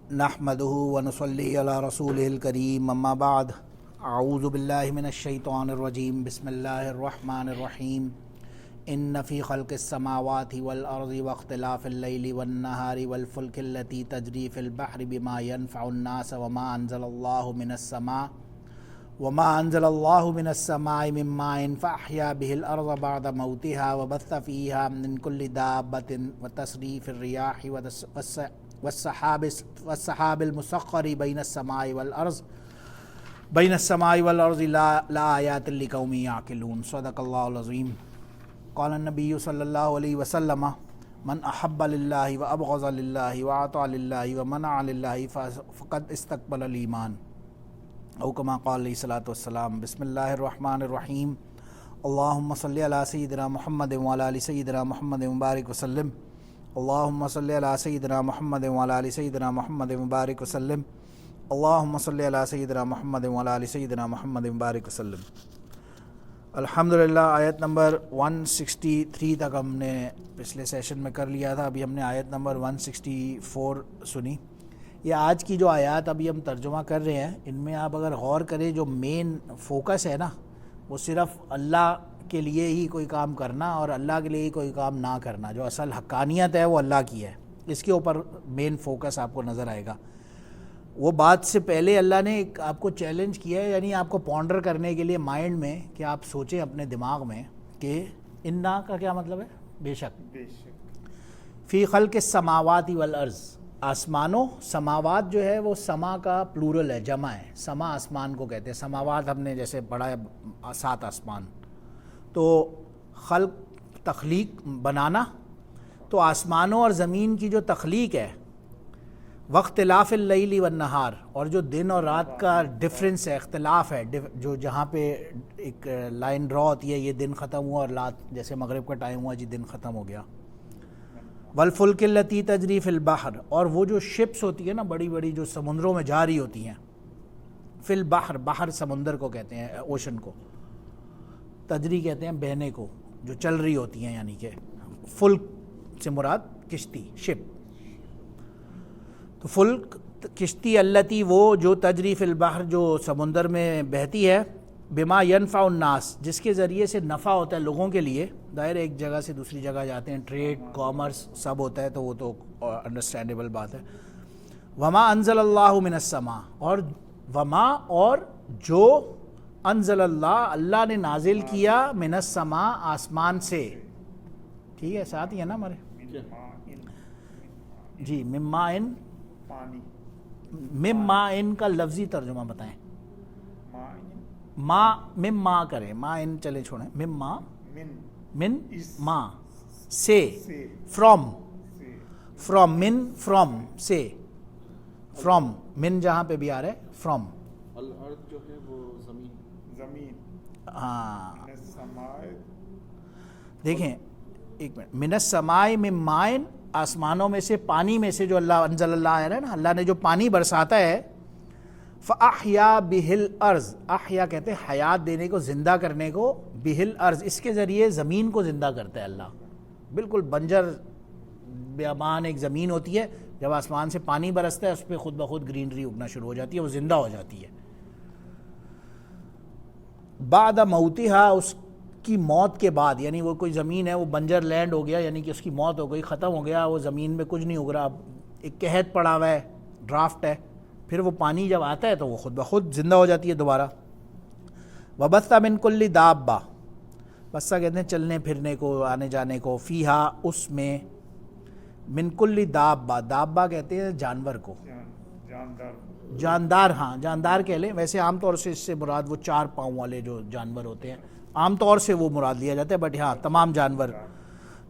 نحمده ونصلي على رسوله الكريم اما بعد اعوذ باللہ من الشیطان الرجیم بسم اللہ الرحمن الرحیم ان فی خلق السماوات والارض واختلاف اللیل والنہار والفلک التي تجری فی البحر بما ينفع الناس وما انزل اللہ من السماء من ماء فاحیا به الارض بعد موتها وبث فیہا من کل دابۃ وتصریف الریاح والسحاب المسخر بین السماء والارض لآیات لقوم یعقلون صدق اللہ العظیم. قال النبی صلی اللہ علیہ وسلم من احب للہ وابغض للہ واعطى للہ ومنع للہ فقد استقبل الایمان او کما قال علیہ الصلوۃ والسلام. بسم اللہ الرحمن الرحیم. اللہم صلی علی سیدنا محمد وعلی آل سیدنا محمد مبارک وسلم. اللہم صلی علی سیدنا محمد وعلی آل سیدنا محمد مبارک وسلم. اللہم صلی علی سیدنا محمد وعلی آل سیدنا محمد مبارک وسلم. الحمدللہ آیت نمبر 163 تک ہم نے پچھلے سیشن میں کر لیا تھا. ابھی ہم نے آیت نمبر 164 سنی. یہ آج کی جو آیات ابھی ہم ترجمہ کر رہے ہیں ان میں آپ اگر غور کریں جو مین فوکس ہے نا وہ صرف اللہ کے لیے ہی کوئی کام کرنا اور اللہ کے لیے ہی کوئی کام نہ کرنا. جو اصل حقانیت ہے وہ اللہ کی ہے, اس کے اوپر مین فوکس آپ کو نظر آئے گا. وہ بات سے پہلے اللہ نے ایک آپ کو چیلنج کیا ہے, یعنی آپ کو پونڈر کرنے کے لیے مائنڈ میں کہ آپ سوچیں اپنے دماغ میں کہ انا کا کیا مطلب ہے, بے شک. فی خلق السماوات والارض, آسمانوں, سماوات جو ہے وہ سما کا پلورل ہے, جمع ہے. سما آسمان کو کہتے ہیں. سماوات ہم نے جیسے پڑھا ہے 7 آسمان. تو خلق تخلیق بنانا, تو آسمانوں اور زمین کی جو تخلیق ہے, واختلاف اللیل والنہار, اور جو دن اور رات کا ڈفرینس ہے, اختلاف ہے, جو جہاں پہ ایک لائن ڈرا ہوتی ہے, یہ دن ختم ہوا اور رات جیسے مغرب کا ٹائم ہوا جی دن ختم ہو گیا. والفلک التی تجری فی البحر, اور وہ جو شپس ہوتی ہے نا بڑی بڑی جو سمندروں میں جا رہی ہوتی ہیں, فی البحر, بحر سمندر کو کہتے ہیں, اوشن کو. تجری کہتے ہیں بہنے کو, جو چل رہی ہوتی ہیں, یعنی کہ فلک سے مراد کشتی, شپ. تو فلک کشتی التی وہ جو تجری فی البحر جو سمندر میں بہتی ہے, بما ینفع الناس جس کے ذریعے سے نفع ہوتا ہے لوگوں کے لیے. ظاہر ایک جگہ سے دوسری جگہ جاتے ہیں, ٹریڈ کامرس سب ہوتا ہے, تو وہ تو انڈرسٹینڈیبل بات ہے. وما انزل اللہ من السماء, اور وما اور جو انزل اللہ, اللہ نے نازل کیا, من السماء آسمان سے. ٹھیک ہے, ساتھ ہی ہے نا ہمارے جی. مما ان, مما ان کا لفظی ترجمہ بتائیں. ما مما کریں, ما ان چلے چھوڑیں. مما من ما سے, فرام, من فرام سے, فرام من جہاں پہ بھی آ رہا ہے فرام. الارض جو ہے وہ زمین. ہاں دیکھیں ایک منٹ. من السماء من ماء, آسمانوں میں سے, پانی میں سے, جو اللہ انزل اللہ آ رہا ہے نا, اللہ نے جو پانی برساتا ہے. فاحیا بہ الارض, احیا کہتے ہیں حیات دینے کو, زندہ کرنے کو. بہ الارض, اس کے ذریعے زمین کو زندہ کرتا ہے اللہ. بالکل بنجر بیابان ایک زمین ہوتی ہے, جب آسمان سے پانی برستا ہے اس پہ خود بخود گرینری اگنا شروع ہو جاتی ہے, وہ زندہ ہو جاتی ہے. بعد موتها, اس کی موت کے بعد, یعنی وہ کوئی زمین ہے وہ بنجر لینڈ ہو گیا, یعنی کہ اس کی موت ہو گئی, ختم ہو گیا, وہ زمین میں کچھ نہیں اگ رہا, ایک قحط پڑا ہوا ہے, ڈرافٹ ہے, پھر وہ پانی جب آتا ہے تو وہ خود بخود زندہ ہو جاتی ہے دوبارہ. وبث من کل دابہ, بسا کہتے ہیں چلنے پھرنے کو, آنے جانے کو. فیہا, اس میں, من کل دابہ, دابہ کہتے ہیں جانور کو, جاندار. ہاں جاندار کہہ لیں, ویسے عام طور سے اس سے مراد وہ 4 پاؤں والے جو جانور ہوتے ہیں, عام طور سے وہ مراد لیا جاتا ہے, بٹ ہاں تمام جانور.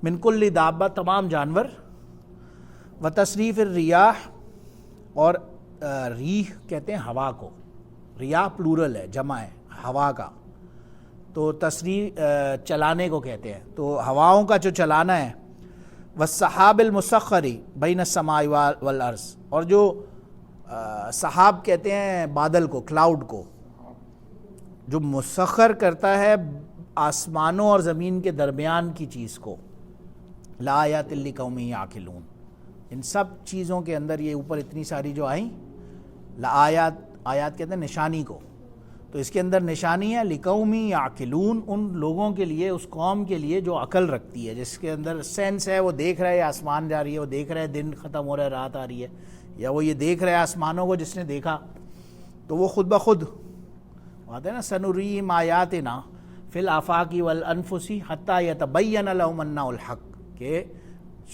من کل دابہ, تمام جانور. وتصریف الریاح, اور ریح کہتے ہیں ہوا کو, ریاح پلورل ہے, جمع ہے ہوا کا, تو تصریف چلانے کو کہتے ہیں, تو ہواؤں کا جو چلانا ہے. والسحاب المسخر بین السماء والارض, اور جو سحاب کہتے ہیں بادل کو, کلاؤڈ کو, جو مسخر کرتا ہے آسمانوں اور زمین کے درمیان کی چیز کو. لآیات لقوم یعقلون, ان سب چیزوں کے اندر یہ اوپر اتنی ساری جو آئیں لآیات، آیات کہتے ہیں نشانی کو، تو اس کے اندر نشانی ہے لقومی یعقلون، ان لوگوں کے لیے، اس قوم کے لیے جو عقل رکھتی ہے، جس کے اندر سینس ہے، وہ دیکھ رہا ہے آسمان جا رہی ہے، وہ دیکھ رہا ہے دن ختم ہو رہا ہے رات آ رہی ہے، یا وہ یہ دیکھ رہا ہے آسمانوں کو جس نے دیکھا، تو وہ خود بخود آتے ہیں نا سنریم آیاتنا فی الآفاق والانفس حتی یتبین لہم انہ الحق، کہ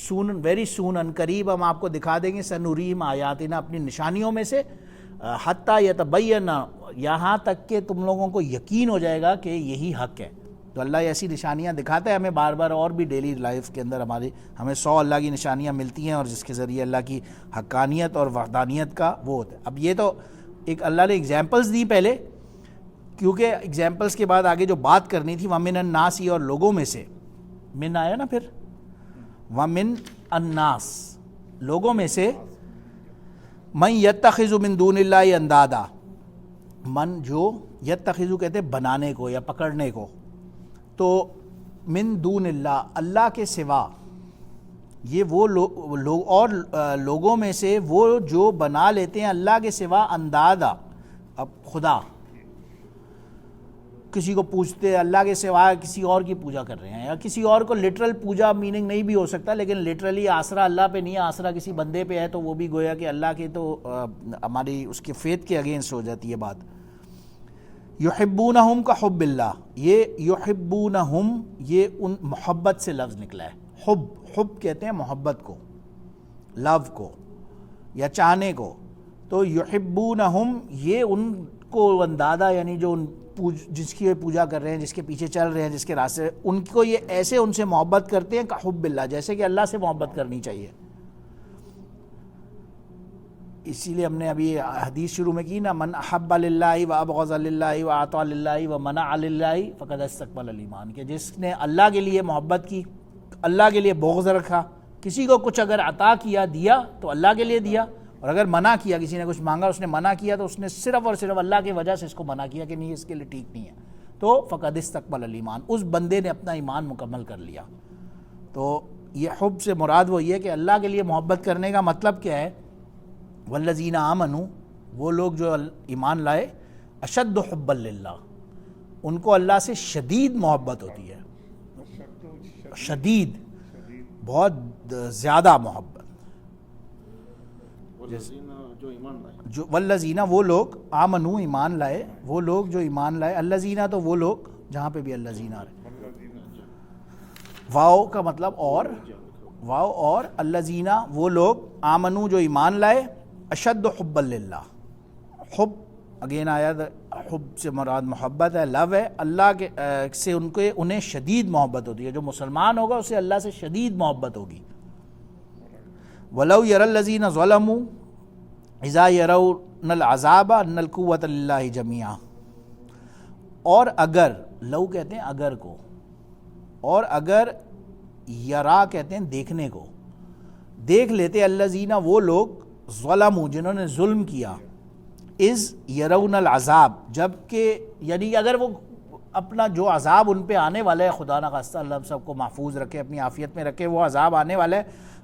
سون ویری سون، ان قریب ہم آپ کو دکھا دیں گے سنریم آیاتنا، اپنی نشانیوں میں سے، حتی یتبین، یہاں تک کہ تم لوگوں کو یقین ہو جائے گا کہ یہی حق ہے۔ تو اللہ ایسی نشانیاں دکھاتا ہے ہمیں بار بار، اور بھی ڈیلی لائف کے اندر ہمیں 100 اللہ کی نشانیاں ملتی ہیں، اور جس کے ذریعے اللہ کی حقانیت اور وحدانیت کا وہ ہوتا ہے۔ اب یہ تو ایک اللہ نے اگزامپلس دی پہلے، کیونکہ اگزامپلس کے بعد آگے جو بات کرنی تھی وَمِنَ النَّاسِ، اور لوگوں میں سے، من آیا نا پھر، وَمِنْ النَّاسِ، لوگوں میں سے، من یتخذ من دون اللہ اندادا، من جو یتخذ کہتے ہیں بنانے کو یا پکڑنے کو، تو من دون اللہ، اللہ کے سوا، یہ وہ لوگ اور لوگوں میں سے وہ جو بنا لیتے ہیں اللہ کے سوا اندادا، اب خدا، کسی کو پوجتے ہیں اللہ کے سوا، کسی اور کی پوجا کر رہے ہیں، یا کسی اور کو لٹرل پوجا میننگ نہیں بھی ہو سکتا، لیکن لٹرلی آسرا اللہ پہ نہیں ہے، آسرا کسی بندے پہ ہے، تو وہ بھی گویا کہ اللہ کے، تو ہماری اس کے فیتھ کے اگینسٹ ہو جاتی ہے بات۔ یحبونہم کا حب اللہ، یہ یحبونہم یہ ان محبت سے لفظ نکلا ہے، حب کہتے ہیں محبت کو، لو کو یا چاہنے کو، تو یحبونہم یہ ان کو اندادا، یعنی جو ان جس کی پوجا کر رہے ہیں، جس کے پیچھے چل رہے ہیں، جس کے راستے، ان کو یہ ایسے ان سے محبت کرتے ہیں کہ حب اللہ، جیسے کہ اللہ سے محبت کرنی چاہیے۔ اسی لیے ہم نے ابھی حدیث شروع میں کی نا، من احب للہ و ابغض للہ و اعطى للہ و منع للہ فقد استکمل الایمان، کہ جس نے اللہ کے لیے محبت کی، اللہ کے لیے بغض رکھا، کسی کو کچھ اگر عطا کیا، دیا تو اللہ کے لیے دیا، اور اگر منع کیا، کسی نے کچھ مانگا اس نے منع کیا، تو اس نے صرف اور صرف اللہ کی وجہ سے اس کو منع کیا کہ نہیں اس کے لیے ٹھیک نہیں ہے، تو فقد استکمل الایمان، اس بندے نے اپنا ایمان مکمل کر لیا۔ تو یہ حب سے مراد وہ یہ کہ اللہ کے لیے محبت کرنے کا مطلب کیا ہے، والذین آمنوا، وہ لوگ جو ایمان لائے، اشد حبا للہ، ان کو اللہ سے شدید محبت ہوتی ہے، شدید، بہت زیادہ محبت۔ جو ایمان لائے، جو والذین وہ لوگ، آمنو ایمان لائے، وہ لوگ جو ایمان لائے، الذین تو وہ لوگ، جہاں پہ بھی الذین آ رہے، واو کا مطلب اور، واو اور، الذین وہ لوگ، آمنو جو ایمان لائے، اشد حبا للہ، حب اگین آیا، حب سے مراد محبت ہے، لو ہے، اللہ کے سے ان کو انہیں شدید محبت ہوتی ہے، جو مسلمان ہوگا اسے اللہ سے شدید محبت ہوگی۔ وَلَوْ يَرَى الَّذِينَ ظَلَمُوا إِذَا يَرَوْنَ الْعَذَابَ أَنَّ الْقُوَّةَ لِلَّهِ جَمِيعًا، اور اگر، لو کہتے ہیں اگر کو، اور اگر، یرا کہتے ہیں دیکھنے کو، دیکھ لیتے الذین وہ لوگ، ظلموا جنہوں نے ظلم کیا، اذ یرون العذاب جب کہ، یعنی اگر وہ اپنا جو عذاب ان پہ آنے والا ہے، خدا نہ خواستہ اللہ ہم سب کو محفوظ رکھے، اپنی عافیت میں رکھے، وہ عذاب آنے والا ہے،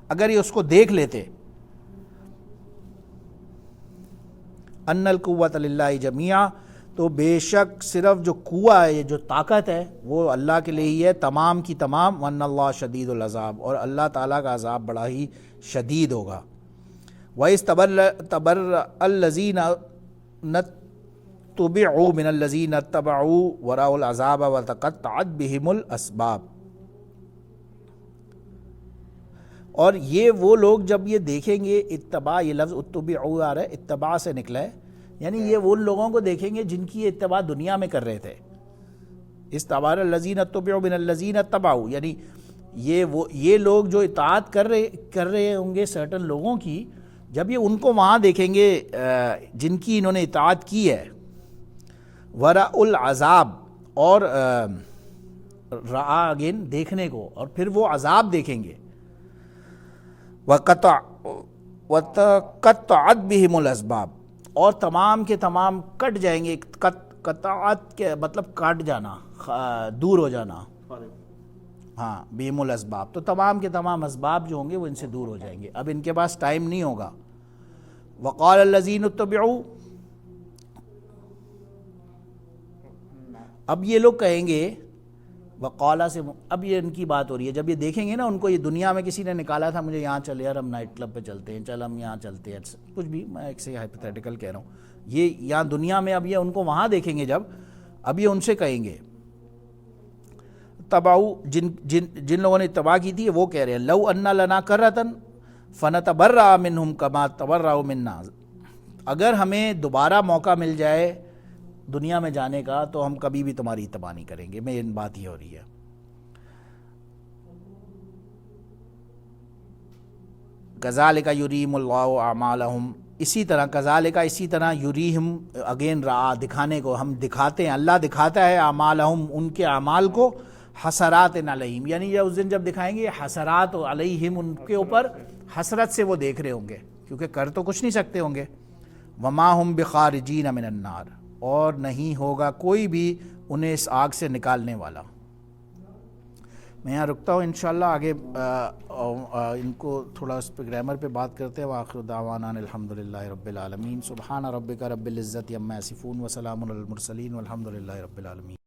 اگر یہ اس کو دیکھ لیتے، ان القوۃ للہ جمیعا، تو بے شک صرف جو قوہ ہے، جو طاقت ہے، وہ اللہ کے لیے ہی ہے، تمام کی تمام، وان اللہ شدید العذاب، اور اللہ تعالیٰ کا عذاب بڑا ہی شدید ہوگا۔ وَإِذْ تَبَرَّأَ الَّذِينَ اتُّبِعُوا مِنَ الَّذِينَ اتَّبَعُوا وَرَأَوُا الْعَذَابَ وَتَقَطَّعَتْ بِهِمُ الْأَسْبَابُ، اور یہ وہ لوگ جب یہ دیکھیں گے، اتباع، یہ لفظ اتبعوا آ رہا ہے، اتباع سے نکلا ہے، یعنی یہ وہ لوگوں کو دیکھیں گے جن کی اتباع دنیا میں کر رہے تھے، استبار الذین اتبعوا من الذین اتبعوا، یعنی یہ لوگ جو اطاعت کر رہے ہوں گے سرٹن لوگوں کی، جب یہ ان کو وہاں دیکھیں گے جن کی انہوں نے اطاعت کی ہے، وَرَأُوا الْعَذَابَ، اور رعا اگین دیکھنے کو، اور پھر وہ عذاب دیکھیں گے، وَتَقَطَّعَتْ بِهِمُ الْأَسْبَابُ، اور تمام کے تمام کٹ جائیں گے، قطعت کے مطلب کاٹ جانا، دور ہو جانا، ہاں بیم الاسباب، تو تمام کے تمام اسباب جو ہوں گے وہ ان سے دور ہو جائیں گے، اب ان کے پاس ٹائم نہیں ہوگا۔ وقال الذین اتبعوا، اب یہ لوگ کہیں گے وقالا سے، اب یہ ان کی بات ہو رہی ہے، جب یہ دیکھیں گے نا ان کو، یہ دنیا میں کسی نے نکالا تھا مجھے یہاں چلے یار ہم نائٹ کلب پہ چلتے ہیں، چل ہم یہاں چلتے ہیں، کچھ بھی میں ایک سے ہائپوتھیٹیکل کہہ رہا ہوں، یہ یہاں دنیا میں اب یہ ان کو وہاں دیکھیں گے جب، اب یہ ان سے کہیں گے تباؤ، جن لوگوں نے اتباع کی تھی وہ کہہ رہے ہیں لو انا لنا کرتن فنتبرأ منہم کما تبرأوا منا، اگر ہمیں دوبارہ موقع مل جائے دنیا میں جانے کا تو ہم کبھی بھی تمہاری اتباع نہیں کریں گے، مین بات یہ ہو رہی ہے۔ کذالک یریم اللہ اعمالہم، اسی طرح کذالک، اسی طرح یریہم اگین رعا، دکھانے کو، ہم دکھاتے ہیں، اللہ دکھاتا ہے اعمالہم، ان کے اعمال کو، حسرات علیہم، یعنی یہ اس دن جب دکھائیں گے حسرات علیہم، ان کے اوپر حسرت سے وہ دیکھ رہے ہوں گے، کیونکہ کر تو کچھ نہیں سکتے ہوں گے۔ وما ہم بخارجین من النار، اور نہیں ہوگا کوئی بھی انہیں اس آگ سے نکالنے والا۔ میں یہاں رکتا ہوں، انشاءاللہ آگے ان کو تھوڑا اس پہ گرامر پہ بات کرتے ہیں۔ وآخر دعوانا الحمدللہ رب العالمین، سبحان ربک رب العزت عما یصفون وسلام علی المرسلین والحمدللہ رب العالمین۔